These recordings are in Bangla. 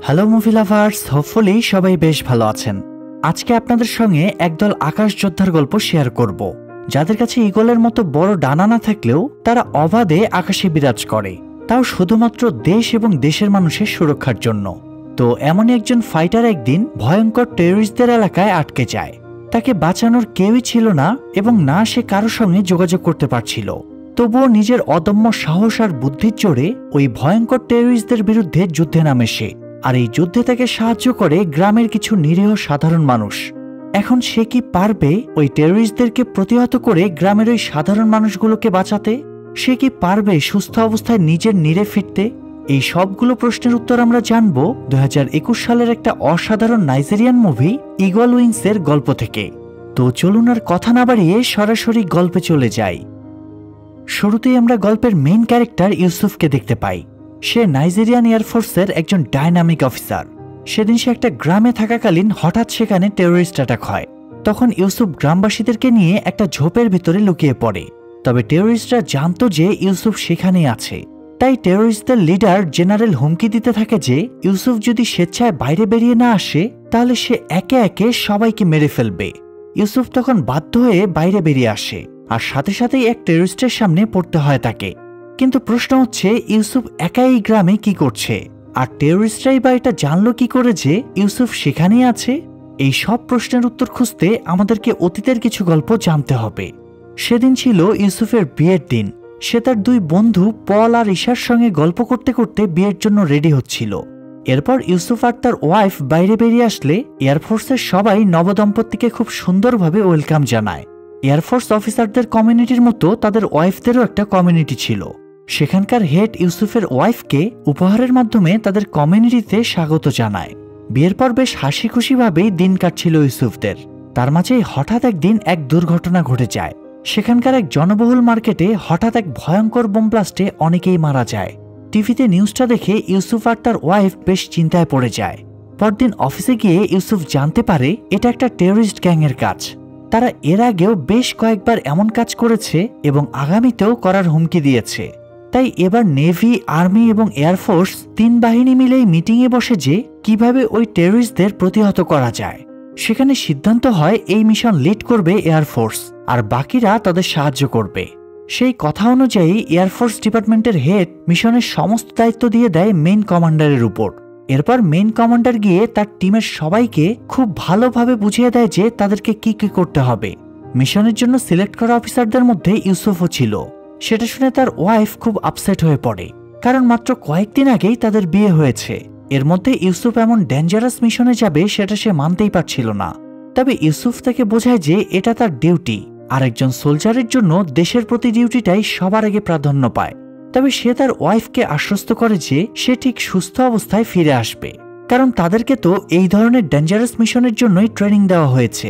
হ্যালো মুভি লাভার্স, হোপফুলি সবাই বেশ ভালো আছেন। আজকে আপনাদের সঙ্গে একদল আকাশ যোদ্ধার গল্প শেয়ার করব, যাদের কাছে ঈগলের মতো বড় ডানা না থাকলেও তারা অবাধে আকাশে বিরাজ করে, তাও শুধুমাত্র দেশ এবং দেশের মানুষের সুরক্ষার জন্য। তো এমনই একজন ফাইটার একদিন ভয়ঙ্কর টেররিস্টদের এলাকায় আটকে যায়। তাকে বাঁচানোর কেউই ছিল না এবং না সে কারোর সঙ্গে যোগাযোগ করতে পারছিল। তবুও নিজের অদম্য সাহস আর বুদ্ধির জোরে ওই ভয়ঙ্কর টেররিস্টদের বিরুদ্ধে যুদ্ধে নামে সে। আর এই যুদ্ধে তাকে সাহায্য করে গ্রামের কিছু নিরীহ সাধারণ মানুষ। এখন সে কি পারবে ওই টেররিস্টদেরকে প্রতিহত করে গ্রামের ওই সাধারণ মানুষগুলোকে বাঁচাতে? সে কি পারবে সুস্থ অবস্থায় নিজের নিরে ফিরতে? এই সবগুলো প্রশ্নের উত্তর আমরা জানব 2021 সালের একটা অসাধারণ নাইজেরিয়ান মুভি ঈগল উইংসের গল্প থেকে। তো চলুন আর কথা না বাড়িয়ে সরাসরি গল্পে চলে যাই। শুরুতেই আমরা গল্পের মেইন ক্যারেক্টার ইউসুফকে দেখতে পাই। সে নাইজেরিয়ান এয়ারফোর্সের একজন ডাইনামিক অফিসার। সেদিন সে একটা গ্রামে থাকাকালীন হঠাৎ সেখানে টেররিস্ট অ্যাটাক হয়। তখন ইউসুফ গ্রামবাসীদেরকে নিয়ে একটা ঝোপের ভিতরে লুকিয়ে পড়ে। তবে টেররিস্টরা জানতো যে ইউসুফ সেখানেই আছে। তাই টেররিস্টদের লিডার জেনারেল হুমকি দিতে থাকে যে ইউসুফ যদি স্বেচ্ছায় বাইরে বেরিয়ে না আসে তাহলে সে একে একে সবাইকে মেরে ফেলবে। ইউসুফ তখন বাধ্য হয়ে বাইরে বেরিয়ে আসে, আর সাথে সাথেই এক টেররিস্টের সামনে পড়তে হয় তাকে। কিন্তু প্রশ্ন হচ্ছে, ইউসুফ একাই এই গ্রামে কি করছে? আর টেররিস্টরাই বা এটা জানলো কি করে যে ইউসুফ সেখানেই আছে? এই সব প্রশ্নের উত্তর খুঁজতে আমাদেরকে অতীতের কিছু গল্প জানতে হবে। সেদিন ছিল ইউসুফের বিয়ের দিন। সে তার দুই বন্ধু পল আর ঈশার সঙ্গে গল্প করতে করতে বিয়ের জন্য রেডি হচ্ছিল। এরপর ইউসুফ আর তার ওয়াইফ বাইরে বেরিয়ে আসলে এয়ারফোর্সের সবাই নবদম্পতিকে খুব সুন্দরভাবে ওয়েলকাম জানায়। এয়ারফোর্স অফিসারদের কমিউনিটির মতো তাদের ওয়াইফদেরও একটা কমিউনিটি ছিল। সেখানকার হেড ইউসুফের ওয়াইফকে উপহারের মাধ্যমে তাদের কমিউনিটিতে স্বাগত জানায়। বিয়ের পর বেশ হাসি খুশিভাবেই দিন কাটছিল ইউসুফদের। তার মাঝেই হঠাৎ একদিন এক দুর্ঘটনা ঘটে যায়। সেখানকার এক জনবহুল মার্কেটে হঠাৎ এক ভয়ঙ্কর বোম ব্লাস্টে অনেকেই মারা যায়। টিভিতে নিউজটা দেখে ইউসুফ আর তার ওয়াইফ বেশ চিন্তায় পড়ে যায়। পরদিন অফিসে গিয়ে ইউসুফ জানতে পারে এটা একটা টেররিস্ট গ্যাংয়ের কাজ। তারা এর আগেও বেশ কয়েকবার এমন কাজ করেছে এবং আগামীতেও করার হুমকি দিয়েছে। তাই এবার নেভি, আর্মি এবং এয়ারফোর্স তিন বাহিনী মিলেই মিটিংয়ে বসে যে কিভাবে ওই টেররিস্টদের প্রতিহত করা যায়। সেখানে সিদ্ধান্ত হয় এই মিশন লিড করবে এয়ারফোর্স, আর বাকিরা তাদের সাহায্য করবে। সেই কথা অনুযায়ী এয়ারফোর্স ডিপার্টমেন্টের হেড মিশনের সমস্ত দায়িত্ব দিয়ে দেয় মেইন কমান্ডারের উপর। এরপর মেইন কমান্ডার গিয়ে তার টিমের সবাইকে খুব ভালোভাবে বুঝিয়ে দেয় যে তাদেরকে কি কি করতে হবে। মিশনের জন্য সিলেক্ট করা অফিসারদের মধ্যে ইউসুফও ছিল। সেটা শুনে তার ওয়াইফ খুব আপসেট হয়ে পড়ে, কারণ মাত্র কয়েকদিন আগেই তাদের বিয়ে হয়েছে। এর মধ্যে ইউসুফ এমন ডেঞ্জারাস মিশনে যাবে সেটা সে মানতেই পারছিল না। তবে ইউসুফ তাকে বোঝায় যে এটা তার ডিউটি, আর একজন সোলজারের জন্য দেশের প্রতি ডিউটিটাই সবার আগে প্রাধান্য পায়। তবে সে তার ওয়াইফকে আশ্বস্ত করে যে সে ঠিক সুস্থ অবস্থায় ফিরে আসবে, কারণ তাদেরকে তো এই ধরনের ডেঞ্জারাস মিশনের জন্যই ট্রেনিং দেওয়া হয়েছে।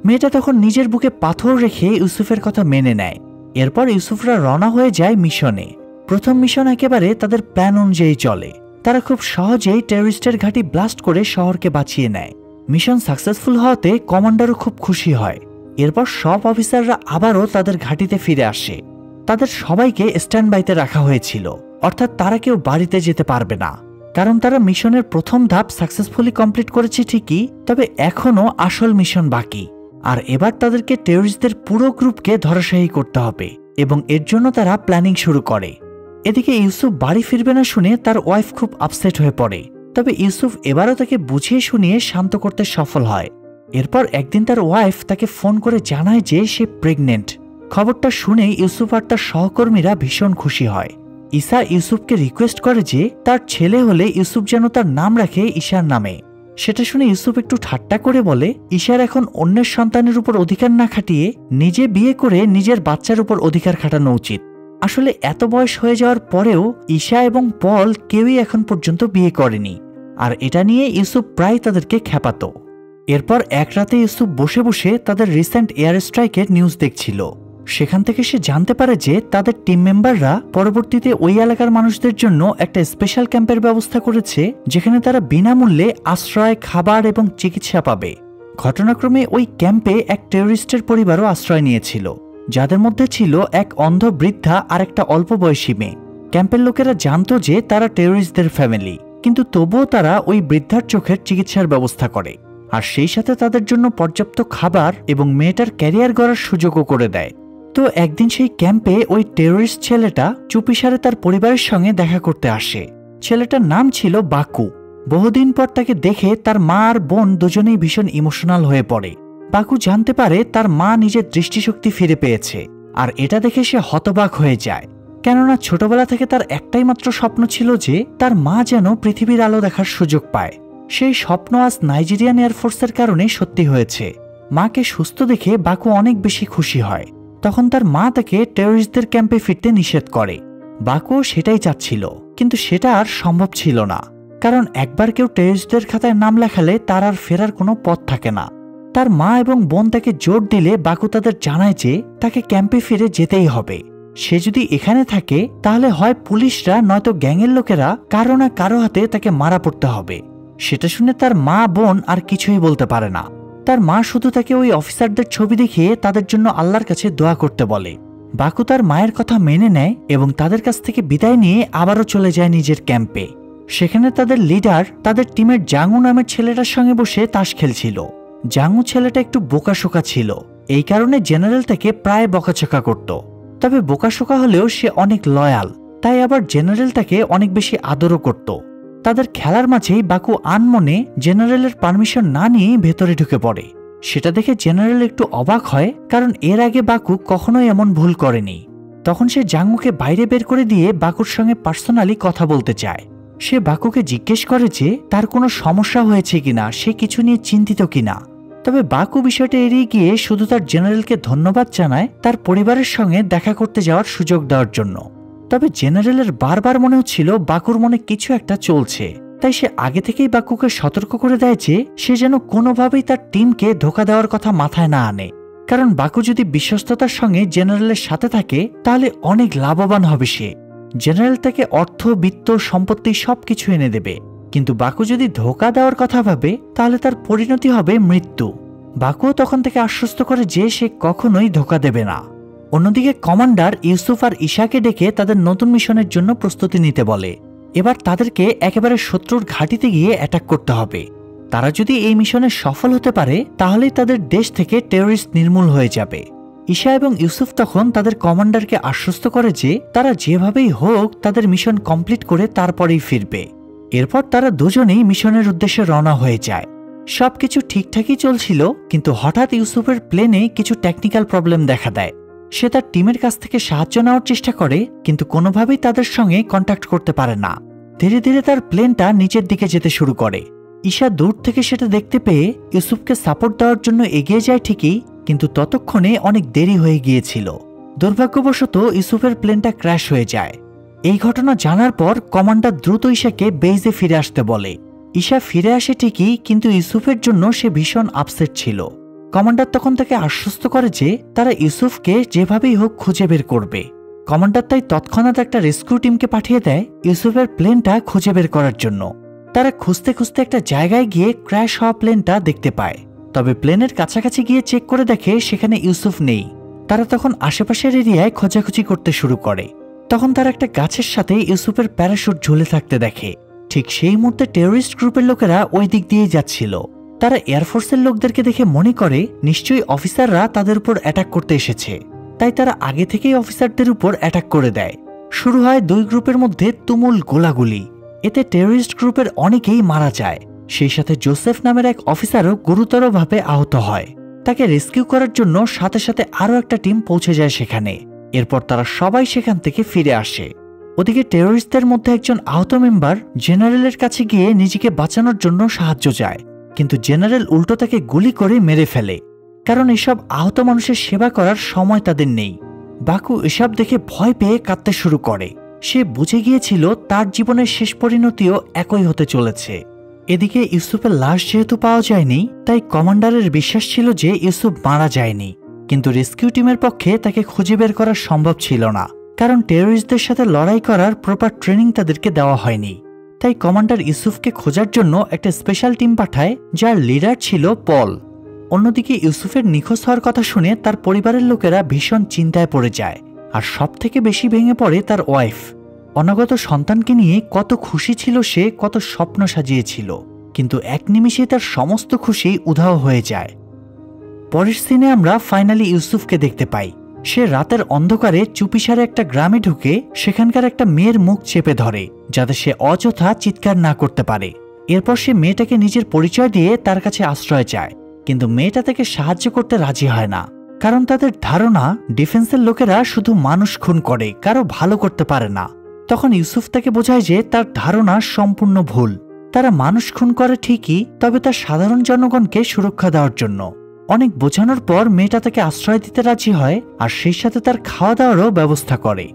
মেয়েটা তখন নিজের বুকে পাথর রেখে ইউসুফের কথা মেনে নেয়। এরপর ইউসুফরা রওনা হয়ে যায় মিশনে। প্রথম মিশন একেবারে তাদের প্ল্যান অনুযায়ী চলে। তারা খুব সহজেই টেররিস্টের ঘাঁটি ব্লাস্ট করে শহরকে বাঁচিয়ে নেয়। মিশন সাকসেসফুল হওয়াতে কমান্ডারও খুব খুশি হয়। এরপর সব অফিসাররা আবারও তাদের ঘাঁটিতে ফিরে আসে। তাদের সবাইকে স্ট্যান্ড বাইতে রাখা হয়েছিল, অর্থাৎ তারা কেউ বাড়িতে যেতে পারবে না, কারণ তারা মিশনের প্রথম ধাপ সাকসেসফুলি কমপ্লিট করেছে ঠিকই, তবে এখনও আসল মিশন বাকি। আর এবার তাদেরকে টেররিস্টদের পুরো গ্রুপকে ধরাশায়ী করতে হবে এবং এর জন্য তারা প্ল্যানিং শুরু করে। এদিকে ইউসুফ বাড়ি ফিরবে না শুনে তার ওয়াইফ খুব আপসেট হয়ে পড়ে। তবে ইউসুফ এবারও তাকে বুঝিয়ে শুনিয়ে শান্ত করতে সফল হয়। এরপর একদিন তার ওয়াইফ তাকে ফোন করে জানায় যে সে প্রেগনেন্ট। খবরটা শুনে ইউসুফ আর তার সহকর্মীরা ভীষণ খুশি হয়। ঈশা ইউসুফকে রিকোয়েস্ট করে যে তার ছেলে হলে ইউসুফ যেন তার নাম রাখে ঈশার নামে। সেটা শুনে ইউসুফ একটু ঠাট্টা করে বলে ঈশার এখন অন্যের সন্তানের উপর অধিকার না খাটিয়ে নিজে বিয়ে করে নিজের বাচ্চার উপর অধিকার খাটানো উচিত। আসলে এত বয়স হয়ে যাওয়ার পরেও ঈশা এবং পল কেউই এখন পর্যন্ত বিয়ে করেনি, আর এটা নিয়ে ইউসুফ প্রায় তাদেরকে খেপাতো। এরপর এক রাতে ইউসুফ বসে বসে তাদের রিসেন্ট এয়ার স্ট্রাইকের নিউজ দেখছিল। সেখান থেকে সে জানতে পারে যে তাদের টিম মেম্বাররা পরবর্তীতে ওই এলাকার মানুষদের জন্য একটা স্পেশাল ক্যাম্পের ব্যবস্থা করেছে, যেখানে তারা বিনামূল্যে আশ্রয়, খাবার এবং চিকিৎসা পাবে। ঘটনাক্রমে ওই ক্যাম্পে এক টেররিস্টের পরিবারও আশ্রয় নিয়েছিল, যাদের মধ্যে ছিল এক অন্ধ বৃদ্ধা আর একটা অল্প বয়সী মেয়ে। ক্যাম্পের লোকেরা জানতো যে তারা টেররিস্টদের ফ্যামিলি, কিন্তু তবুও তারা ওই বৃদ্ধার চোখের চিকিৎসার ব্যবস্থা করে, আর সেই সাথে তাদের জন্য পর্যাপ্ত খাবার এবং মেয়েটার ক্যারিয়ার গড়ার সুযোগও করে দেয়। তো একদিন সেই ক্যাম্পে ওই টেররিস্ট ছেলেটা চুপিসারে তার পরিবারের সঙ্গে দেখা করতে আসে। ছেলেটার নাম ছিল বাকু। বহুদিন পর তাকে দেখে তার মা আর বোন দুজনেই ভীষণ ইমোশনাল হয়ে পড়ে। বাকু জানতে পারে তার মা নিজের দৃষ্টিশক্তি ফিরে পেয়েছে, আর এটা দেখে সে হতবাক হয়ে যায়। কেননা ছোটবেলা থেকে তার একটাই মাত্র স্বপ্ন ছিল যে তার মা যেন পৃথিবীর আলো দেখার সুযোগ পায়। সেই স্বপ্ন আজ নাইজেরিয়ান এয়ারফোর্সের কারণে সত্যি হয়েছে। মাকে সুস্থ দেখে বাকু অনেক বেশি খুশি হয়। তখন তার মা তাকে টেররিস্টদের ক্যাম্পে ফিরতে নিষেধ করে। বাকু সেটাই চাচ্ছিল, কিন্তু সেটা আর সম্ভব ছিল না, কারণ একবার কেউ টেররিস্টদের খাতায় নাম লেখালে তার আর ফেরার কোনো পথ থাকে না। তার মা এবং বোন তাকে জোর দিলে বাকু তাদের জানায় যে তাকে ক্যাম্পে ফিরে যেতেই হবে। সে যদি এখানে থাকে তাহলে হয় পুলিশরা নয়তো গ্যাংয়ের লোকেরা কারো না কারো হাতে তাকে মারা পড়তে হবে। সেটা শুনে তার মা বোন আর কিছুই বলতে পারে না। তার মা শুধু তাকে ওই অফিসারদের ছবি দেখিয়ে তাদের জন্য আল্লাহর কাছে দোয়া করতে বলে। বাকু তার মায়ের কথা মেনে নেয় এবং তাদের কাছ থেকে বিদায় নিয়ে আবারও চলে যায় নিজের ক্যাম্পে। সেখানে তাদের লিডার তাদের টিমের জাঙ্গু নামের ছেলেটার সঙ্গে বসে তাস খেলছিল। জাঙ্গু ছেলেটা একটু বোকাশোকা ছিল, এই কারণে জেনারেল তাকে প্রায় বকাঝকা করত। তবে বোকাশোকা হলেও সে অনেক লয়াল, তাই আবার জেনারেল তাকে অনেক বেশি আদরও করত। তাদের খেলার মাঝেই বাকু আনমনে জেনারেলের পারমিশন না নিয়ে ভেতরে ঢুকে পড়ে। সেটা দেখে জেনারেল একটু অবাক হয়, কারণ এর আগে বাকু কখনোই এমন ভুল করেনি। তখন সে জাঙ্গুকে বাইরে বের করে দিয়ে বাকুর সঙ্গে পার্সোনালি কথা বলতে চায়। সে বাকুকে জিজ্ঞেস করে যে তার কোনো সমস্যা হয়েছে কিনা, সে কিছু নিয়ে চিন্তিত কিনা। তবে বাকু বিষয়টা এড়িয়ে গিয়ে শুধু তার জেনারেলকে ধন্যবাদ জানায় তার পরিবারের সঙ্গে দেখা করতে যাওয়ার সুযোগ দেওয়ার জন্য। তবে জেনারেলের বারবার মনে হচ্ছিল বাকুর মনে কিছু একটা চলছে, তাই সে আগে থেকেই বাকুকে সতর্ক করে দেয় যে সে যেন কোনোভাবেই তার টিমকে ধোঁকা দেওয়ার কথা মাথায় না আনে। কারণ বাকু যদি বিশ্বস্ততার সঙ্গে জেনারেলের সাথে থাকে তাহলে অনেক লাভবান হবে সে। জেনারেল তাকে অর্থ, বিত্ত, সম্পত্তি সবকিছু এনে দেবে, কিন্তু বাকু যদি ধোঁকা দেওয়ার কথা ভাবে তাহলে তার পরিণতি হবে মৃত্যু। বাকুও তখন থেকে আশ্বস্ত করে যে সে কখনোই ধোঁকা দেবে না। অন্যদিকে কমান্ডার ইউসুফ আর ঈশাকে ডেকে তাদের নতুন মিশনের জন্য প্রস্তুতি নিতে বলে। এবার তাদেরকে একেবারে শত্রুর ঘাঁটিতে গিয়ে অ্যাটাক করতে হবে। তারা যদি এই মিশনে সফল হতে পারে তাহলেই তাদের দেশ থেকে টেররিস্ট নির্মূল হয়ে যাবে। ঈশা এবং ইউসুফ তখন তাদের কমান্ডারকে আশ্বস্ত করে যে তারা যেভাবেই হোক তাদের মিশন কমপ্লিট করে তারপরেই ফিরবে। এরপর তারা দুজনেই মিশনের উদ্দেশ্যে রওনা হয়ে যায়। সবকিছু ঠিকঠাকই চলছিল, কিন্তু হঠাৎ ইউসুফের প্লেনে কিছু টেকনিক্যাল প্রবলেম দেখা দেয়। সে তার টিমের কাছ থেকে সাহায্য নেওয়ার চেষ্টা করে, কিন্তু কোনোভাবেই তাদের সঙ্গে কন্ট্যাক্ট করতে পারে না। ধীরে ধীরে তার প্লেনটা নিচের দিকে যেতে শুরু করে। ঈশা দূর থেকে সেটা দেখতে পেয়ে ইউসুফকে সাপোর্ট দেওয়ার জন্য এগিয়ে যায় ঠিকই, কিন্তু ততক্ষণে অনেক দেরি হয়ে গিয়েছিল। দুর্ভাগ্যবশত ইউসুফের প্লেনটা ক্র্যাশ হয়ে যায়। এই ঘটনা জানার পর কমান্ডার দ্রুত ঈশাকে বেইজে ফিরে আসতে বলে। ঈশা ফিরে আসে ঠিকই, কিন্তু ইউসুফের জন্য সে ভীষণ আপসেট ছিল। কমান্ডার তখন তাকে আশ্বস্ত করে যে তারা ইউসুফকে যেভাবেই হোক খুঁজে বের করবে। কমান্ডার তাই তৎক্ষণাৎ একটা রেস্কিউ টিমকে পাঠিয়ে দেয় ইউসুফের প্লেনটা খুঁজে বের করার জন্য। তারা খুঁজতে খুঁজতে একটা জায়গায় গিয়ে ক্র্যাশ হওয়া প্লেনটা দেখতে পায়। তবে প্লেনের কাছাকাছি গিয়ে চেক করে দেখে সেখানে ইউসুফ নেই। তারা তখন আশেপাশের এরিয়ায় খোঁজাখুঁজি করতে শুরু করে। তখন তারা একটা গাছের সাথে ইউসুফের প্যারাশুট ঝুলে থাকতে দেখে। ঠিক সেই মুহূর্তে টেররিস্ট গ্রুপের লোকেরা ওই দিক দিয়ে যাচ্ছিল। তারা এয়ারফোর্সের লোকদেরকে দেখে মনে করে নিশ্চয়ই অফিসাররা তাদের উপর অ্যাটাক করতে এসেছে, তাই তারা আগে থেকেই অফিসারদের উপর অ্যাটাক করে দেয়। শুরু হয় দুই গ্রুপের মধ্যে তুমুল গোলাগুলি। এতে টেররিস্ট গ্রুপের অনেকেই মারা যায়। সেই সাথে জোসেফ নামের এক অফিসারও গুরুতরভাবে আহত হয়। তাকে রেস্কিউ করার জন্য সাথে সাথে আরও একটা টিম পৌঁছে যায় সেখানে। এরপর তারা সবাই সেখান থেকে ফিরে আসে। ওদিকে টেররিস্টদের মধ্যে একজন আহত মেম্বার জেনারেলের কাছে গিয়ে নিজেকে বাঁচানোর জন্য সাহায্য চায়, কিন্তু জেনারেল উল্টো তাকে গুলি করে মেরে ফেলে, কারণ এসব আহত মানুষের সেবা করার সময় তাদের নেই। বাকু এসব দেখে ভয় পেয়ে কাঁদতে শুরু করে। সে বুঝে গিয়েছিল তার জীবনের শেষ পরিণতিও একই হতে চলেছে। এদিকে ইউসুফের লাশ যেহেতু পাওয়া যায়নি, তাই কমান্ডারের বিশ্বাস ছিল যে ইউসুফ মারা যায়নি, কিন্তু রেস্কিউ টিমের পক্ষে তাকে খুঁজে বের করা সম্ভব ছিল না, কারণ টেররিস্টদের সাথে লড়াই করার প্রপার ট্রেনিং তাদেরকে দেওয়া হয়নি। তাই কমান্ডার ইউসুফকে খোঁজার জন্য একটা স্পেশাল টিম পাঠায়, যার লিডার ছিল পল। অন্যদিকে ইউসুফের নিখোঁজ হওয়ার কথা শুনে তার পরিবারের লোকেরা ভীষণ চিন্তায় পড়ে যায়, আর সব থেকে বেশি ভেঙে পড়ে তার ওয়াইফ। অনাগত সন্তানকে নিয়ে কত খুশি ছিল সে, কত স্বপ্ন সাজিয়েছিল, কিন্তু এক নিমিষে তার সমস্ত খুশি উধাও হয়ে যায়। পরের সিনে আমরা ফাইনালি ইউসুফকে দেখতে পাই। সে রাতের অন্ধকারে চুপিসারে একটা গ্রামে ঢুকে সেখানকার একটা মেয়ের মুখ চেপে ধরে, যাতে সে অযথা চিৎকার না করতে পারে। এরপর সে মেয়েটাকে নিজের পরিচয় দিয়ে তার কাছে আশ্রয় চায়, কিন্তু মেয়েটা তাকে সাহায্য করতে রাজি হয় না, কারণ তাদের ধারণা ডিফেন্সের লোকেরা শুধু মানুষ খুন করে, কারো ভালো করতে পারে না। তখন ইউসুফ তাকে বোঝায় যে তার ধারণা সম্পূর্ণ ভুল। তারা মানুষ খুন করে ঠিকই, তবে তার সাধারণ জনগণকে সুরক্ষা দেওয়ার জন্য। অনেক বোঝানোর পর মেয়েটা তাকে আশ্রয় দিতে রাজি হয়, আর সেই সাথে তার খাওয়া দাওয়ারও ব্যবস্থা করে।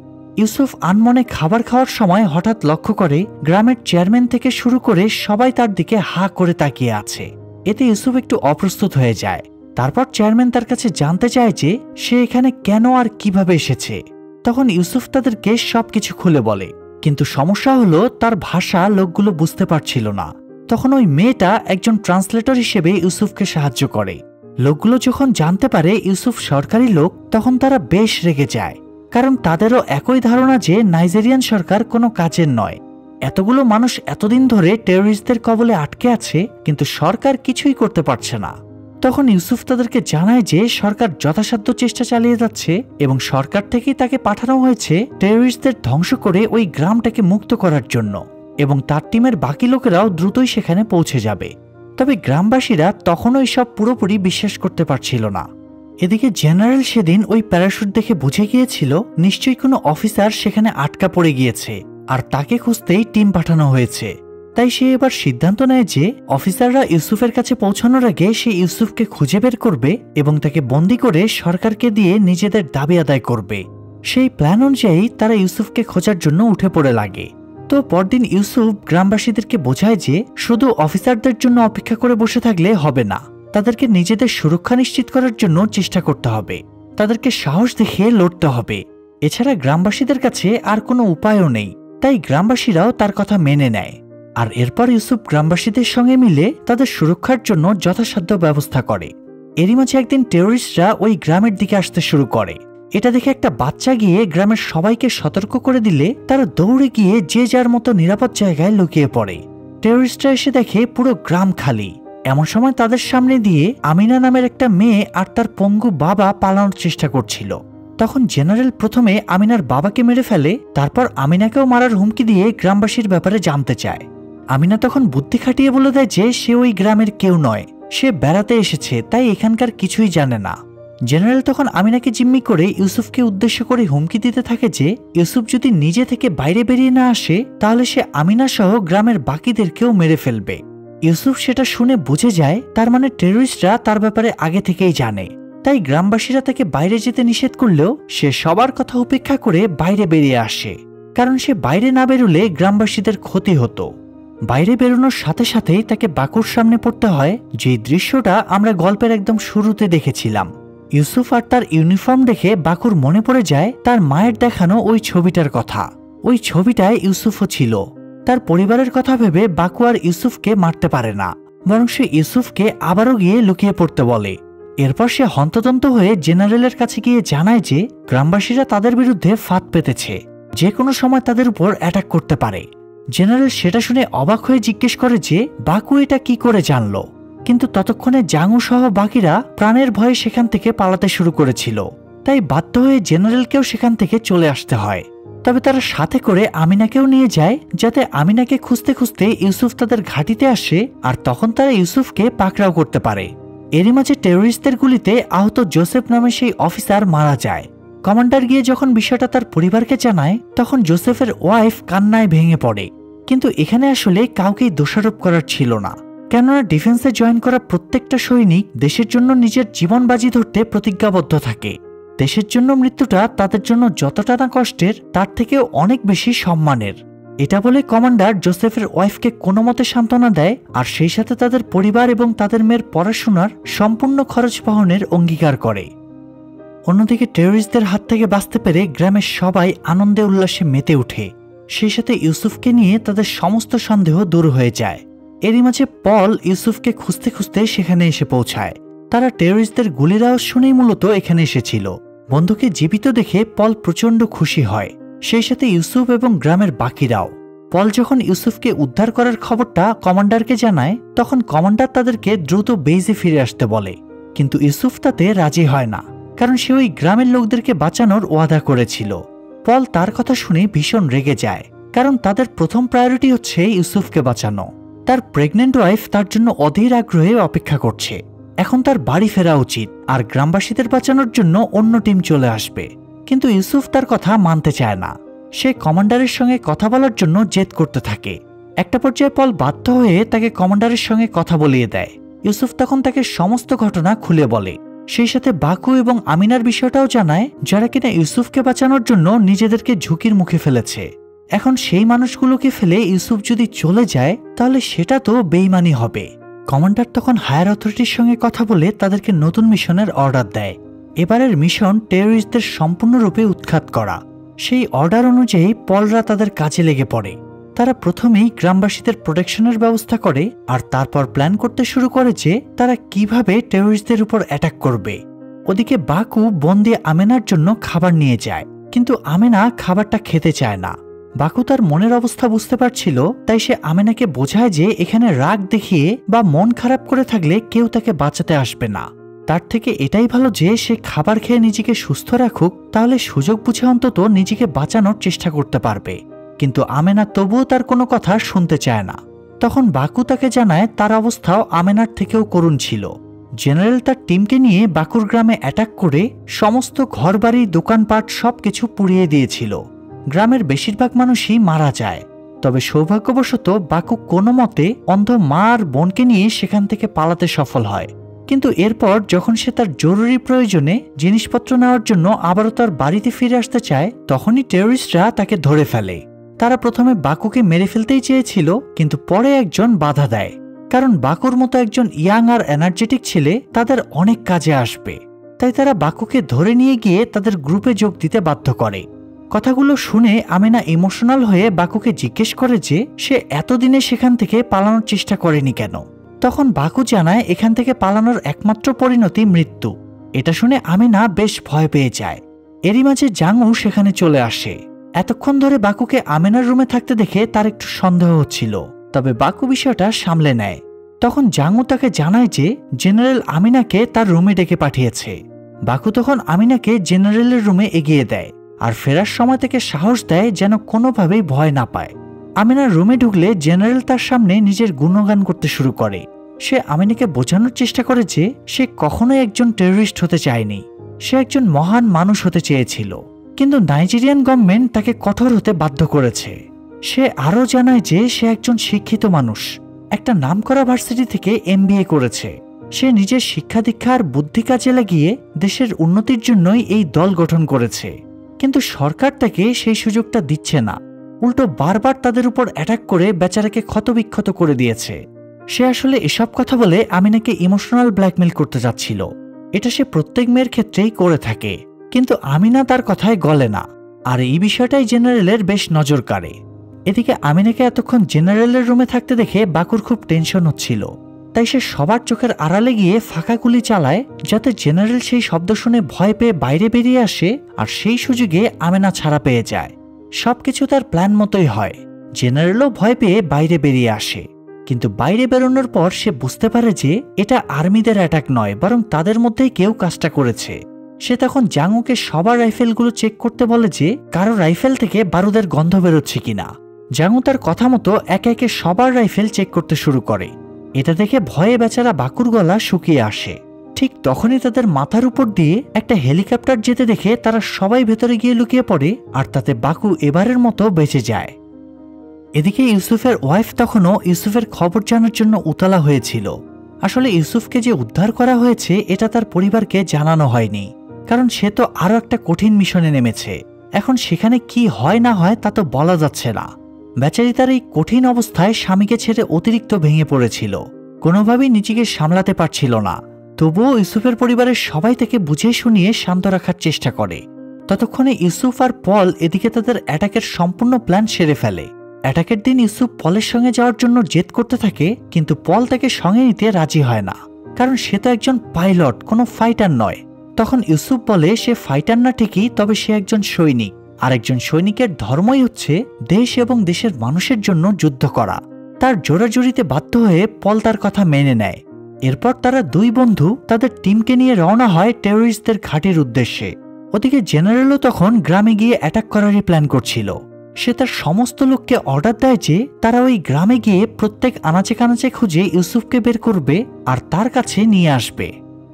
ইউসুফ আনমনে খাবার খাওয়ার সময় হঠাৎ লক্ষ্য করে গ্রামের চেয়ারম্যান থেকে শুরু করে সবাই তার দিকে হা করে তাকিয়ে আছে। এতে ইউসুফ একটু অপ্রস্তুত হয়ে যায়। তারপর চেয়ারম্যান তার কাছে জানতে চায় যে সে এখানে কেন আর কিভাবে এসেছে। তখন ইউসুফ তাদেরকে সবকিছু খুলে বলে, কিন্তু সমস্যা হলো তার ভাষা লোকগুলো বুঝতে পারছিল না। তখন ওই মেয়েটা একজন ট্রান্সলেটর হিসেবে ইউসুফকে সাহায্য করে। লোকগুলো যখন জানতে পারে ইউসুফ সরকারি লোক, তখন তারা বেশ রেগে যায়, কারণ তাদেরও একই ধারণা যে নাইজেরিয়ান সরকার কোনো কাজের নয়। এতগুলো মানুষ এতদিন ধরে টেররিস্টদের কবলে আটকে আছে, কিন্তু সরকার কিছুই করতে পারছে না। তখন ইউসুফ তাদেরকে জানায় যে সরকার যথাসাধ্য চেষ্টা চালিয়ে যাচ্ছে এবং সরকার থেকেই তাকে পাঠানো হয়েছে টেররিস্টদের ধ্বংস করে ওই গ্রামটাকে মুক্ত করার জন্য, এবং তার টিমের বাকি লোকেরাও দ্রুতই সেখানে পৌঁছে যাবে। তবে গ্রামবাসীরা তখনও এসব পুরোপুরি বিশ্বাস করতে পারছিল না। এদিকে জেনারেল সেদিন ওই প্যারাশুট দেখে বুঝে গিয়েছিল নিশ্চয়ই কোনো অফিসার সেখানে আটকা পড়ে গিয়েছে, আর তাকে খুঁজতেই টিম পাঠানো হয়েছে। তাই সে এবার সিদ্ধান্ত নেয় যে অফিসাররা ইউসুফের কাছে পৌঁছানোর আগে সে ইউসুফকে খুঁজে বের করবে এবং তাকে বন্দি করে সরকারকে দিয়ে নিজেদের দাবি আদায় করবে। সেই প্ল্যান অনুযায়ী তারা ইউসুফকে খোঁজার জন্য উঠে পড়ে লাগে। তো পরদিন ইউসুফ গ্রামবাসীদেরকে বোঝায় যে শুধু অফিসারদের জন্য অপেক্ষা করে বসে থাকলে হবে না, তাদেরকে নিজেদের সুরক্ষা নিশ্চিত করার জন্য চেষ্টা করতে হবে, তাদেরকে সাহস দেখিয়ে লড়তে হবে। এছাড়া গ্রামবাসীদের কাছে আর কোনো উপায়ও নেই, তাই গ্রামবাসীরাও তার কথা মেনে নেয়। আর এরপর ইউসুফ গ্রামবাসীদের সঙ্গে মিলে তাদের সুরক্ষার জন্য যথাসাধ্য ব্যবস্থা করে। এরই মাঝে একদিন টেররিস্টরা ওই গ্রামের দিকে আসতে শুরু করে। এটা দেখে একটা বাচ্চা গিয়ে গ্রামের সবাইকে সতর্ক করে দিলে তারা দৌড়ে গিয়ে যে যার মতো নিরাপদ জায়গায় লুকিয়ে পড়ে। টেররিস্টরা এসে দেখে পুরো গ্রাম খালি। এমন সময় তাদের সামনে দিয়ে আমিনা নামের একটা মেয়ে আর তার পঙ্গু বাবা পালানোর চেষ্টা করছিল। তখন জেনারেল প্রথমে আমিনার বাবাকে মেরে ফেলে, তারপর আমিনাকেও মারার হুমকি দিয়ে গ্রামবাসীর ব্যাপারে জানতে চায়। আমিনা তখন বুদ্ধি খাটিয়ে বলে দেয় যে সে ওই গ্রামের কেউ নয়, সে বেড়াতে এসেছে, তাই এখানকার কিছুই জানে না। জেনারেল তখন আমিনাকে জিম্মি করে ইউসুফকে উদ্দেশ্য করে হুমকি দিতে থাকে যে ইউসুফ যদি নিজে থেকে বাইরে বেরিয়ে না আসে তাহলে সে আমিনা সহ গ্রামের বাকিদেরকেও মেরে ফেলবে। ইউসুফ সেটা শুনে বুঝে যায় তার মানে টেররিস্টরা তার ব্যাপারে আগে থেকেই জানে। তাই গ্রামবাসীরা তাকে বাইরে যেতে নিষেধ করলেও সে সবার কথা উপেক্ষা করে বাইরে বেরিয়ে আসে, কারণ সে বাইরে না বেরোলে গ্রামবাসীদের ক্ষতি হতো। বাইরে বেরোনোর সাথে সাথেই তাকে বাকুর সামনে পড়তে হয়, যে দৃশ্যটা আমরা গল্পের একদম শুরুতে দেখেছিলাম। ইউসুফ আর তার ইউনিফর্ম দেখে বাকুর মনে পড়ে যায় তার মায়ের দেখানো ওই ছবিটার কথা। ওই ছবিটায় ইউসুফও ছিল। তার পরিবারের কথা ভেবে বাকু আর ইউসুফকে মারতে পারে না, বরং সে ইউসুফকে আবারও গিয়ে লুকিয়ে পড়তে বলে। এরপর সে হন্তদন্ত হয়ে জেনারেলের কাছে গিয়ে জানায় যে গ্রামবাসীরা তাদের বিরুদ্ধে ফাঁদ পেতেছে, যে কোনো সময় তাদের উপর অ্যাটাক করতে পারে। জেনারেল সেটা শুনে অবাক হয়ে জিজ্ঞেস করে যে বাকু এটা কি করে জানলো, কিন্তু ততক্ষণে জাঙ্গু সহ বাকিরা প্রাণের ভয়ে সেখান থেকে পালাতে শুরু করেছিল। তাই বাধ্য হয়ে জেনারেলকেও সেখান থেকে চলে আসতে হয়। তবে তারা সাথে করে আমিনাকেও নিয়ে যায়, যাতে আমিনাকে খুঁজতে খুঁজতে ইউসুফ তাদের ঘাঁটিতে আসে, আর তখন তারা ইউসুফকে পাকড়াও করতে পারে। এরই মাঝে টেররিস্টদের গুলিতে আহত জোসেফ নামে সেই অফিসার মারা যায়। কমান্ডার গিয়ে যখন বিষয়টা তার পরিবারকে জানায়, তখন জোসেফের ওয়াইফ কান্নায় ভেঙে পড়ে। কিন্তু এখানে আসলে কাউকেই দোষারোপ করার ছিল না, কেননা ডিফেন্সে জয়েন করা প্রত্যেকটা সৈনিক দেশের জন্য নিজের জীবন বাজি ধরতে প্রতিজ্ঞাবদ্ধ থাকে। দেশের জন্য মৃত্যুটা তাদের জন্য যতটা না কষ্টের, তার থেকেও অনেক বেশি সম্মানের। এটা বলে কমান্ডার জোসেফের ওয়াইফকে কোনো মতে সান্ত্বনা দেয়, আর সেই সাথে তাদের পরিবার এবং তাদের মেয়ের পড়াশোনার সম্পূর্ণ খরচ বহনের অঙ্গীকার করে। অন্যদিকে টেররিস্টদের হাত থেকে বাঁচতে পেরে গ্রামের সবাই আনন্দে উল্লাসে মেতে ওঠে। সেই সাথে ইউসুফকে নিয়ে তাদের সমস্ত সন্দেহ দূর হয়ে যায়। এরই মাঝে পল ইউসুফকে খুঁজতে খুঁজতে সেখানে এসে পৌঁছায়। তারা টেররিস্টদের গুলির আওয়াজ শুনেই মূলত এখানে এসেছিল। বন্ধুকে জীবিত দেখে পল প্রচন্ড খুশি হয়। সেই সাথে ইউসুফ এবং গ্রামের বাকিরাও। পল যখন ইউসুফকে উদ্ধার করার খবরটা কমান্ডারকে জানায়, তখন কমান্ডার তাদেরকে দ্রুত বেইজে ফিরে আসতে বলে, কিন্তু ইউসুফ তাতে রাজি হয় না, কারণ সে ওই গ্রামের লোকদেরকে বাঁচানোর ওয়াদা করেছিল। পল তার কথা শুনে ভীষণ রেগে যায়, কারণ তাদের প্রথম প্রায়োরিটি হচ্ছে ইউসুফকে বাঁচানো। তার প্রেগনেন্ট ওয়াইফ তার জন্য অধীর আগ্রহে অপেক্ষা করছে। এখন তার বাড়ি ফেরা উচিত, আর গ্রামবাসীদের বাঁচানোর জন্য অন্য টিম চলে আসবে। কিন্তু ইউসুফ তার কথা মানতে চায় না। সে কমান্ডারের সঙ্গে কথা বলার জন্য জেদ করতে থাকে। একটা পর্যায়ে পল বাধ্য হয়ে তাকে কমান্ডারের সঙ্গে কথা বলিয়ে দেয়। ইউসুফ তখন তাকে সমস্ত ঘটনা খুলে বলে। সেই সাথে বাকু এবং আমিনার বিষয়টাও জানায়, যারা কিনা ইউসুফকে বাঁচানোর জন্য নিজেদেরকে ঝুঁকির মুখে ফেলেছে। এখন সেই মানুষগুলোকে ফেলে ইউসুফ যদি চলে যায়, তাহলে সেটা তো বেইমানি হবে। কমান্ডার তখন হায়ার অথরিটির সঙ্গে কথা বলে তাদেরকে নতুন মিশনের অর্ডার দেয়। এবারের মিশন টেররিস্টদের সম্পূর্ণরূপে উৎখাত করা। সেই অর্ডার অনুযায়ী পলরা তাদের কাজে লেগে পড়ে। তারা প্রথমেই গ্রামবাসীদের প্রোটেকশনের ব্যবস্থা করে, আর তারপর প্ল্যান করতে শুরু করে যে তারা কিভাবে টেররিস্টদের উপর অ্যাটাক করবে। ওদিকে বাকু বন্দি আমেনার জন্য খাবার নিয়ে যায়, কিন্তু আমেনা খাবারটা খেতে চায় না। বাকু তার মনের অবস্থা বুঝতে পারছিল, তাই সে আমেনাকে বোঝায় যে এখানে রাগ দেখিয়ে বা মন খারাপ করে থাকলে কেউ তাকে বাঁচাতে আসবে না। তার থেকে এটাই ভালো যে সে খাবার খেয়ে নিজেকে সুস্থ রাখুক, তাহলে সুযোগ বুঝে অন্তত নিজেকে বাঁচানোর চেষ্টা করতে পারবে। কিন্তু আমেনা তবুও তার কোনো কথা শুনতে চায় না। তখন বাকু তাকে জানায় তার অবস্থাও আমেনার থেকেও করুণ ছিল। জেনারেল তার টিমকে নিয়ে বাকুর গ্রামে অ্যাটাক করে সমস্ত ঘরবাড়ি, দোকানপাট সবকিছু পুড়িয়ে দিয়েছিল। গ্রামের বেশিরভাগ মানুষই মারা যায়। তবে সৌভাগ্যবশত বাকু কোনো মতে অন্ধ মা আর বোনকে নিয়ে সেখান থেকে পালাতে সফল হয়। কিন্তু এরপর যখন সে তার জরুরি প্রয়োজনে জিনিসপত্র নেওয়ার জন্য আবারও তার বাড়িতে ফিরে আসতে চায়, তখনই টেররিস্টরা তাকে ধরে ফেলে। তারা প্রথমে বাকুকে মেরে ফেলতেই চেয়েছিল, কিন্তু পরে একজন বাধা দেয়, কারণ বাকুর মতো একজন ইয়াং আর এনার্জেটিক ছেলে তাদের অনেক কাজে আসবে। তাই তারা বাকুকে ধরে নিয়ে গিয়ে তাদের গ্রুপে যোগ দিতে বাধ্য করে। কথাগুলো শুনে আমেনা ইমোশনাল হয়ে বাকুকে জিজ্ঞেস করে যে সে এতদিনে সেখান থেকে পালানোর চেষ্টা করেনি কেন। তখন বাকু জানায় এখান থেকে পালানোর একমাত্র পরিণতি মৃত্যু। এটা শুনে আমেনা বেশ ভয় পেয়ে যায়। এরই মাঝে জাঙ্গু সেখানে চলে আসে। এতক্ষণ ধরে বাকুকে আমেনার রুমে থাকতে দেখে তার একটু সন্দেহ হচ্ছিল, তবে বাকু বিষয়টা সামলে নেয়। তখন জাঙ্গু তাকে জানায় যে জেনারেল আমিনাকে তার রুমে ডেকে পাঠিয়েছে। বাকু তখন আমিনাকে জেনারেলের রুমে এগিয়ে দেয়, আর ফেরার সময় থেকে সাহস দেয় যেন কোনোভাবেই ভয় না পায়। আমিনার রুমে ঢুকলে জেনারেল তার সামনে নিজের গুণগান করতে শুরু করে। সে আমিনাকে বোঝানোর চেষ্টা করে যে সে কখনোই একজন টেররিস্ট হতে চায়নি, সে একজন মহান মানুষ হতে চেয়েছিল, কিন্তু নাইজেরিয়ান গভর্নমেন্ট তাকে কঠোর হতে বাধ্য করেছে। সে আরও জানায় যে সে একজন শিক্ষিত মানুষ, একটা নামকরা ভার্সিটি থেকে MBA করেছে। সে নিজের শিক্ষা দীক্ষা আর বুদ্ধি কাজে লাগিয়ে দেশের উন্নতির জন্যই এই দল গঠন করেছে, কিন্তু সরকার তাকে সেই সুযোগটা দিচ্ছে না। উল্টো বারবার তাদের উপর অ্যাটাক করে বেচারাকে ক্ষতবিক্ষত করে দিয়েছে। সে আসলে এসব কথা বলে আমিনাকে ইমোশনাল ব্ল্যাকমেল করতে যাচ্ছিল। এটা সে প্রত্যেক মেয়ের ক্ষেত্রেই করে থাকে, কিন্তু আমিনা তার কথায় গলে না, আর এই বিষয়টাই জেনারেলের বেশ নজর কাড়ে। এদিকে আমিনাকে এতক্ষণ জেনারেলের রুমে থাকতে দেখে বাকুর খুব টেনশন হচ্ছিল, তাই সে সবার চোখের আড়ালে গিয়ে ফাঁকা গুলি চালায়, যাতে জেনারেল সেই শব্দ শুনে ভয় পেয়ে বাইরে বেরিয়ে আসে, আর সেই সুযোগে আমিনা ছাড়া পেয়ে যায়। সবকিছু তার প্ল্যান মতোই হয়। জেনারেলও ভয় পেয়ে বাইরে বেরিয়ে আসে, কিন্তু বাইরে বেরোনোর পর সে বুঝতে পারে যে এটা আর্মিদের অ্যাটাক নয়, বরং তাদের মধ্যেই কেউ কাজটা করেছে। সে তখন জাঙ্গুকে সবার রাইফেলগুলো চেক করতে বলে যে কারো রাইফেল থেকে বারুদের গন্ধ বেরোচ্ছে কিনা। জাঙ্গু তার কথা মতো একে একে সবার রাইফেল চেক করতে শুরু করে। এটা দেখে ভয়ে বেচারা বাকুর গলা শুকিয়ে আসে। ঠিক তখনই তাদের মাথার উপর দিয়ে একটা হেলিকপ্টার যেতে দেখে তারা সবাই ভেতরে গিয়ে লুকিয়ে পড়ে, আর তাতে বাকু এবারের মতো বেঁচে যায়। এদিকে ইউসুফের ওয়াইফ তখনও ইউসুফের খবর জানার জন্য উতলা হয়েছিল। আসলে ইউসুফকে যে উদ্ধার করা হয়েছে এটা তার পরিবারকে জানানো হয়নি, কারণ সে তো আরো একটা কঠিন মিশনে নেমেছে। এখন সেখানে কি হয় না হয় তা তো বলা যাচ্ছে না। বেচারি তার এই কঠিন অবস্থায় স্বামীকে ছেড়ে অতিরিক্ত ভেঙে পড়েছিল, কোনোভাবেই নিজেকে সামলাতে পারছিল না। তবুও ইউসুফের পরিবারের সবাই তাকে বুঝিয়ে শুনিয়ে শান্ত রাখার চেষ্টা করে। ততক্ষণে ইউসুফ আর পল এদিকে তাদের অ্যাটাকের সম্পূর্ণ প্ল্যান সেরে ফেলে। অ্যাটাকের দিন ইউসুফ পলের সঙ্গে যাওয়ার জন্য জেদ করতে থাকে, কিন্তু পল তাকে সঙ্গে নিতে রাজি হয় না, কারণ সে তো একজন পাইলট, কোনো ফাইটার নয়। তখন ইউসুফ বলে সে ফাইটার না ঠিকই, তবে সে একজন সৈনিক, আরেকজন সৈনিকের ধর্মই হচ্ছে দেশ এবং দেশের মানুষের জন্য যুদ্ধ করা। তার জোরাজুরিতে বাধ্য হয়ে পল তার কথা মেনে নেয়। এরপর তারা দুই বন্ধু তাদের টিমকে নিয়ে রওনা হয় টেররিস্টদের ঘাঁটির উদ্দেশ্যে। ওদিকে জেনারেলও তখন গ্রামে গিয়ে অ্যাটাক করারই প্ল্যান করছিল। সে তার সমস্ত লোককে অর্ডার দেয় যে তারা ওই গ্রামে গিয়ে প্রত্যেক আনাচে কানাচে খুঁজে ইউসুফকে বের করবে আর তার কাছে নিয়ে আসবে।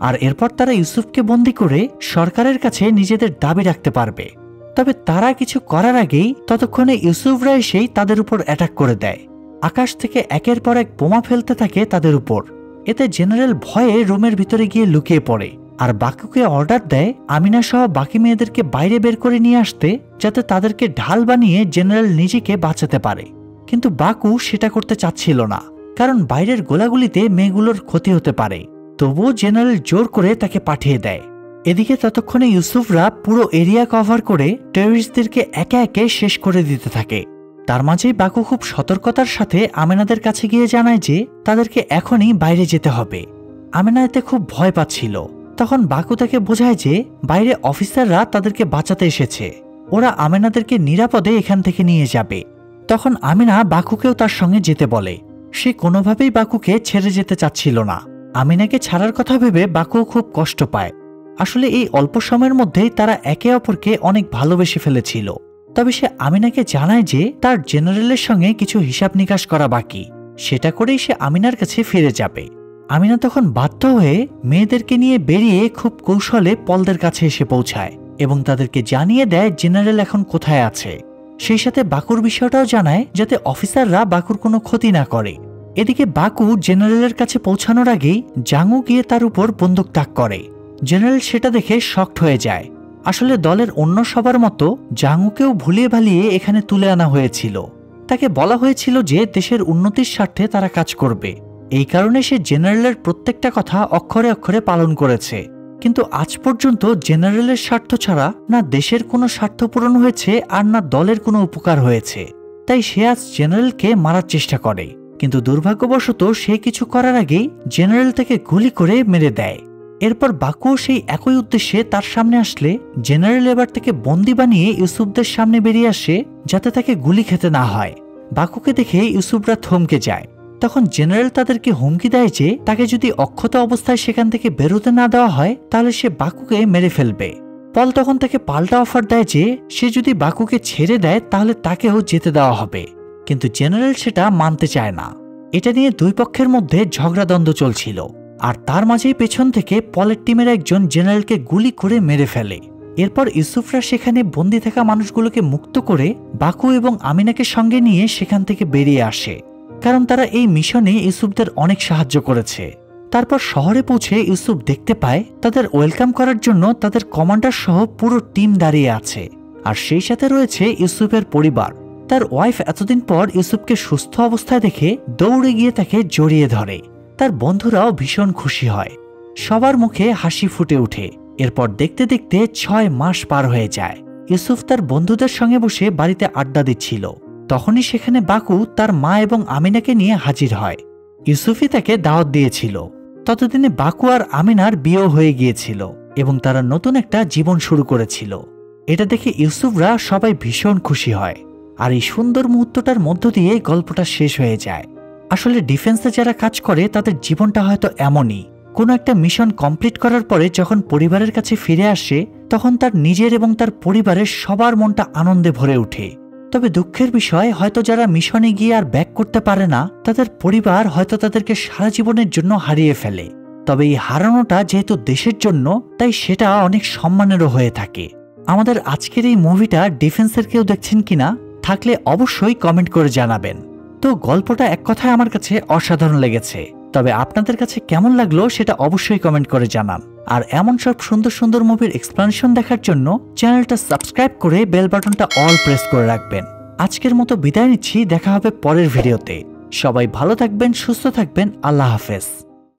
আর এরপর তারা ইউসুফকে বন্দি করে সরকারের কাছে নিজেদের দাবি রাখতে পারবে। তবে তারা কিছু করার আগেই ততক্ষণে ইউসুফরা এসেই তাদের উপর অ্যাটাক করে দেয়। আকাশ থেকে একের পর এক বোমা ফেলতে থাকে তাদের উপর। এতে জেনারেল ভয়ে রুমের ভিতরে গিয়ে লুকিয়ে পড়ে আর বাকুকে অর্ডার দেয় আমিনা সহ বাকি মেয়েদেরকে বাইরে বের করে নিয়ে আসতে, যাতে তাদেরকে ঢাল বানিয়ে জেনারেল নিজেকে বাঁচাতে পারে। কিন্তু বাকু সেটা করতে চাচ্ছিল না, কারণ বাইরের গোলাগুলিতে মেয়েগুলোর ক্ষতি হতে পারে। তবুও জেনারেল জোর করে তাকে পাঠিয়ে দেয়। এদিকে ততক্ষণে ইউসুফরা পুরো এরিয়া কভার করে টেররিস্টদেরকে একে একে শেষ করে দিতে থাকে। তার মাঝেই বাকু খুব সতর্কতার সাথে আমেনাদের কাছে গিয়ে জানায় যে তাদেরকে এখনই বাইরে যেতে হবে। আমেনা এতে খুব ভয় পাচ্ছিল। তখন বাকু তাকে বোঝায় যে বাইরে অফিসাররা তাদেরকে বাঁচাতে এসেছে, ওরা আমেনাদেরকে নিরাপদে এখান থেকে নিয়ে যাবে। তখন আমিনা বাকুকেও তার সঙ্গে যেতে বলে। সে কোনোভাবেই বাকুকে ছেড়ে যেতে চাচ্ছিল না। আমিনাকে ছাড়ার কথা ভেবে বাকু খুব কষ্ট পায়। আসলে এই অল্প সময়ের মধ্যেই তারা একে অপরকে অনেক ভালোবেসে ফেলেছিল। তবে সে আমিনাকে জানায় যে তার জেনারেলের সঙ্গে কিছু হিসাব নিকাশ করা বাকি, সেটা করেই সে আমিনার কাছে ফিরে যাবে। আমিনা তখন বাধ্য হয়ে মেয়েদেরকে নিয়ে বেরিয়ে খুব কৌশলে পলদের কাছে এসে পৌঁছায় এবং তাদেরকে জানিয়ে দেয় জেনারেল এখন কোথায় আছে। সেই সাথে বাকুর বিষয়টাও জানায় যাতে অফিসাররা বাকুর কোনো ক্ষতি না করে। এদিকে বাকু জেনারেলের কাছে পৌঁছানোর আগেই জাঙ্গু গিয়ে তার উপর বন্দুক তাক করে। জেনারেল সেটা দেখে শকড হয়ে যায়। আসলে দলের অন্য সবার মতো জাঙ্গুকেও ভুলিয়ে ভালিয়ে এখানে তুলে আনা হয়েছিল। তাকে বলা হয়েছিল যে দেশের উন্নতির স্বার্থে তারা কাজ করবে। এই কারণে সে জেনারেলের প্রত্যেকটা কথা অক্ষরে অক্ষরে পালন করেছে। কিন্তু আজ পর্যন্ত জেনারেলের স্বার্থ ছাড়া না দেশের কোনো স্বার্থ পূরণ হয়েছে আর না দলের কোনো উপকার হয়েছে। তাই সে আজ জেনারেলকে মারার চেষ্টা করে, কিন্তু দুর্ভাগ্যবশত সে কিছু করার আগেই জেনারেল তাকে গুলি করে মেরে দেয়। এরপর বাকু সেই একই উদ্দেশ্যে তার সামনে আসলে জেনারেল এবার তাকে বন্দি বানিয়ে ইউসুফদের সামনে বেরিয়ে আসে যাতে তাকে গুলি খেতে না হয়। বাকুকে দেখে ইউসুফরা থমকে যায়। তখন জেনারেল তাদেরকে হুমকি দেয় যে তাকে যদি অক্ষত অবস্থায় সেখান থেকে বেরোতে না দেওয়া হয় তাহলে সে বাকুকে মেরে ফেলবে। পল তখন তাকে পাল্টা অফার দেয় যে সে যদি বাকুকে ছেড়ে দেয় তাহলে তাকেও যেতে দেওয়া হবে, কিন্তু জেনারেল সেটা মানতে চায় না। এটা নিয়ে দুই পক্ষের মধ্যে ঝগড়াদ্বন্দ্ব চলছিল, আর তার মাঝেই পেছন থেকে পলের টিমের একজন জেনারেলকে গুলি করে মেরে ফেলে। এরপর ইউসুফরা সেখানে বন্দী থাকা মানুষগুলোকে মুক্ত করে বাকু এবং আমিনাকে সঙ্গে নিয়ে সেখান থেকে বেরিয়ে আসে, কারণ তারা এই মিশনে ইউসুফদের অনেক সাহায্য করেছে। তারপর শহরে পৌঁছে ইউসুফ দেখতে পায় তাদের ওয়েলকাম করার জন্য তাদের কমান্ডার সহ পুরো টিম দাঁড়িয়ে আছে, আর সেই সাথে রয়েছে ইউসুফের পরিবার। তার ওয়াইফ এতদিন পর ইউসুফকে সুস্থ অবস্থায় দেখে দৌড়ে গিয়ে তাকে জড়িয়ে ধরে। তার বন্ধুরাও ভীষণ খুশি হয়, সবার মুখে হাসি ফুটে ওঠে। এরপর দেখতে দেখতে 6 মাস পার হয়ে যায়। ইউসুফ তার বন্ধুদের সঙ্গে বসে বাড়িতে আড্ডা দিচ্ছিল, তখনই সেখানে বাকু তার মা এবং আমিনাকে নিয়ে হাজির হয়। ইউসুফই তাকে দাওয়াত দিয়েছিল। ততদিনে বাকু আর আমিনার বিয়েও হয়ে গিয়েছিল এবং তারা নতুন একটা জীবন শুরু করেছিল। এটা দেখে ইউসুফরা সবাই ভীষণ খুশি হয়, আর এই সুন্দর মুহূর্তটার মধ্য দিয়ে গল্পটা শেষ হয়ে যায়। আসলে ডিফেন্সে যারা কাজ করে তাদের জীবনটা হয়তো এমনই, কোনো একটা মিশন কমপ্লিট করার পরে যখন পরিবারের কাছে ফিরে আসে তখন তার নিজের এবং তার পরিবারের সবার মনটা আনন্দে ভরে ওঠে। তবে দুঃখের বিষয়, হয়তো যারা মিশনে গিয়ে আর ব্যাক করতে পারে না তাদের পরিবার হয়তো তাদেরকে সারা জীবনের জন্য হারিয়ে ফেলে। তবে এই হারানোটা যেহেতু দেশের জন্য, তাই সেটা অনেক সম্মানেরও হয়ে থাকে। আমাদের আজকের এই মুভিটা ডিফেন্সের কেউ দেখছেন কিনা, থাকলে অবশ্যই কমেন্ট করে জানাবেন। তো গল্পটা এক কথায় আমার কাছে অসাধারণ লেগেছে, তবে আপনাদের কাছে কেমন লাগলো সেটা অবশ্যই কমেন্ট করে জানান। আর এমন সব সুন্দর সুন্দর মুভির এক্সপ্লেনেশন দেখার জন্য চ্যানেলটা সাবস্ক্রাইব করে বেল বাটনটা অল প্রেস করে রাখবেন। আজকের মতো বিদায় নিচ্ছি, দেখা হবে পরের ভিডিওতে। সবাই ভালো থাকবেন, সুস্থ থাকবেন, আল্লাহ হাফেজ।